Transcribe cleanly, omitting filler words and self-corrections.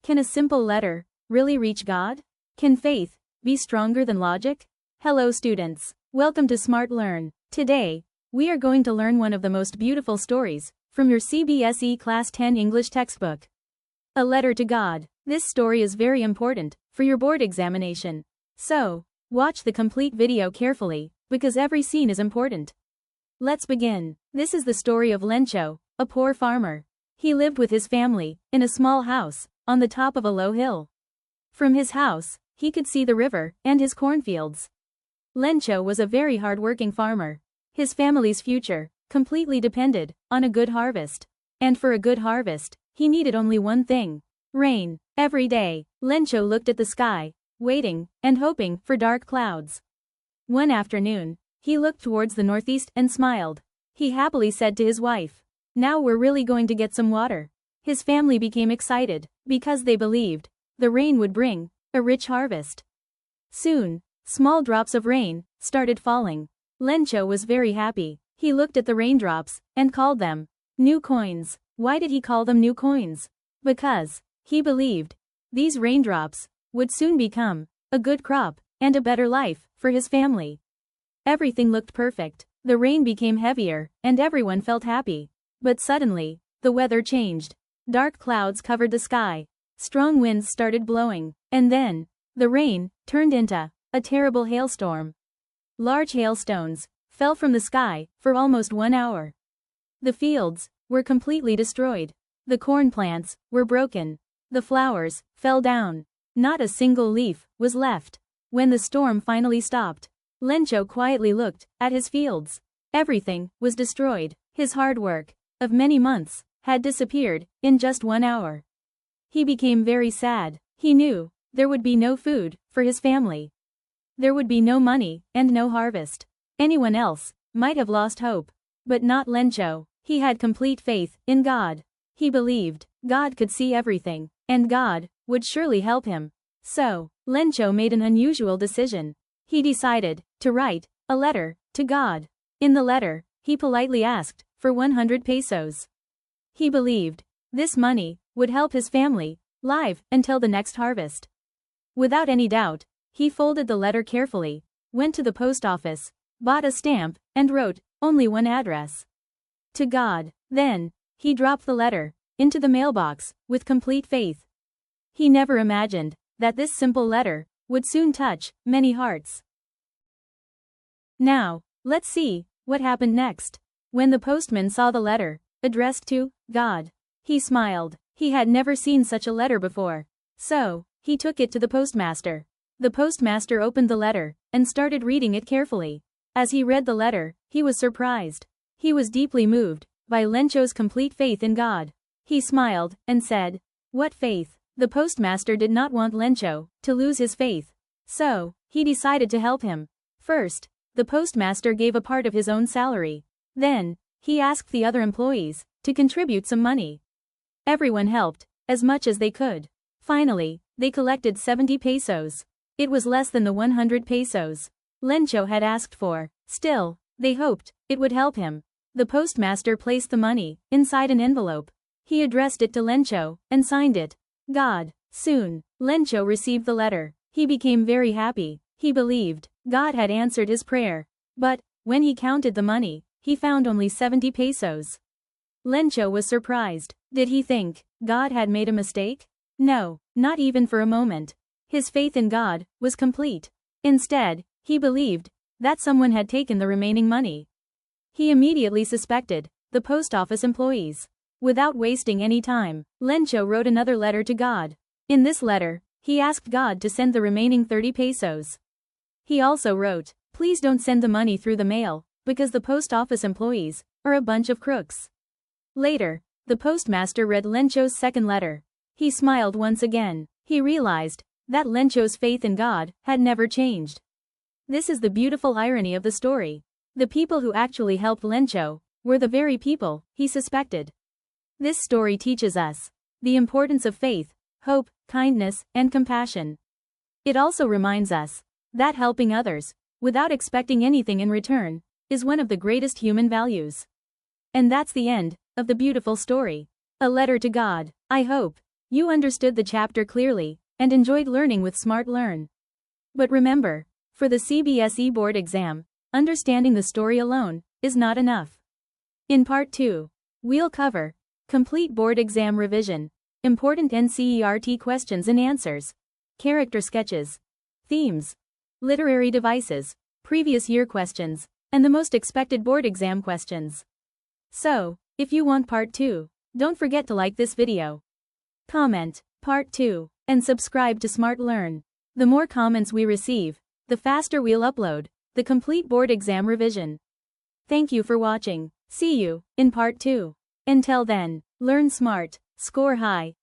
Can a simple letter really reach God? Can faith be stronger than logic? Hello students. Welcome to Smart Learn. Today, we are going to learn one of the most beautiful stories from your CBSE Class 10 English textbook. A Letter to God. This story is very important for your board examination. So, watch the complete video carefully, because every scene is important. Let's begin. This is the story of Lencho, a poor farmer. He lived with his family in a small house on the top of a low hill. From his house, he could see the river and his cornfields. Lencho was a very hard-working farmer. His family's future completely depended on a good harvest. And for a good harvest, he needed only one thing: rain. Every day, Lencho looked at the sky, waiting and hoping for dark clouds. One afternoon, he looked towards the northeast and smiled. He happily said to his wife, "Now we're really going to get some water." His family became excited, because they believed the rain would bring a rich harvest. Soon, small drops of rain started falling. Lencho was very happy. He looked at the raindrops and called them new coins. Why did he call them new coins? Because he believed these raindrops would soon become a good crop and a better life for his family. Everything looked perfect. The rain became heavier and everyone felt happy. But suddenly, the weather changed. Dark clouds covered the sky. Strong winds started blowing. And then, the rain turned into a terrible hailstorm. Large hailstones fell from the sky for almost 1 hour. The fields were completely destroyed. The corn plants were broken. The flowers fell down. Not a single leaf was left. When the storm finally stopped, Lencho quietly looked at his fields. Everything was destroyed. His hard work of many months had disappeared in just 1 hour. He became very sad. He knew there would be no food for his family. There would be no money and no harvest. Anyone else might have lost hope, but not Lencho. He had complete faith in God. He believed God could see everything, and God would surely help him. So, Lencho made an unusual decision. He decided to write a letter to God. In the letter, he politely asked for 100 pesos. He believed this money would help his family live until the next harvest. Without any doubt, he folded the letter carefully, went to the post office, bought a stamp, and wrote only one address: to God. Then, he dropped the letter into the mailbox with complete faith. He never imagined that this simple letter would soon touch many hearts. Now, let's see what happened next. When the postman saw the letter addressed to God, he smiled. He had never seen such a letter before. So, he took it to the postmaster. The postmaster opened the letter and started reading it carefully. As he read the letter, he was surprised. He was deeply moved by Lencho's complete faith in God. He smiled and said, "What faith?" The postmaster did not want Lencho to lose his faith. So, he decided to help him. First, the postmaster gave a part of his own salary. Then, he asked the other employees to contribute some money. Everyone helped as much as they could. Finally, they collected 70 pesos. It was less than the 100 pesos Lencho had asked for. Still, they hoped it would help him. The postmaster placed the money inside an envelope. He addressed it to Lencho and signed it, God. Soon, Lencho received the letter. He became very happy. He believed God had answered his prayer. But, when he counted the money, he found only 70 pesos. Lencho was surprised. Did he think God had made a mistake? No, not even for a moment. His faith in God was complete. Instead, he believed that someone had taken the remaining money. He immediately suspected the post office employees. Without wasting any time, Lencho wrote another letter to God. In this letter, he asked God to send the remaining 30 pesos. He also wrote, "Please don't send the money through the mail, because the post office employees are a bunch of crooks." Later, the postmaster read Lencho's second letter. He smiled once again. He realized that Lencho's faith in God had never changed. This is the beautiful irony of the story. The people who actually helped Lencho were the very people he suspected. This story teaches us the importance of faith, hope, kindness, and compassion. It also reminds us that helping others, without expecting anything in return, is one of the greatest human values. And that's the end of the beautiful story. A letter to God. I hope You understood the chapter clearly and enjoyed learning with Smart Learn. But remember, for the CBSE board exam, understanding the story alone is not enough. In Part 2, we'll cover complete board exam revision, important NCERT questions and answers, character sketches, themes, literary devices, previous year questions, and the most expected board exam questions. So, if you want Part 2, don't forget to like this video, comment Part 2, and subscribe to Smart Learn. The more comments we receive, the faster we'll upload the complete board exam revision. Thank you for watching. See you in Part 2. Until then, learn smart, score high.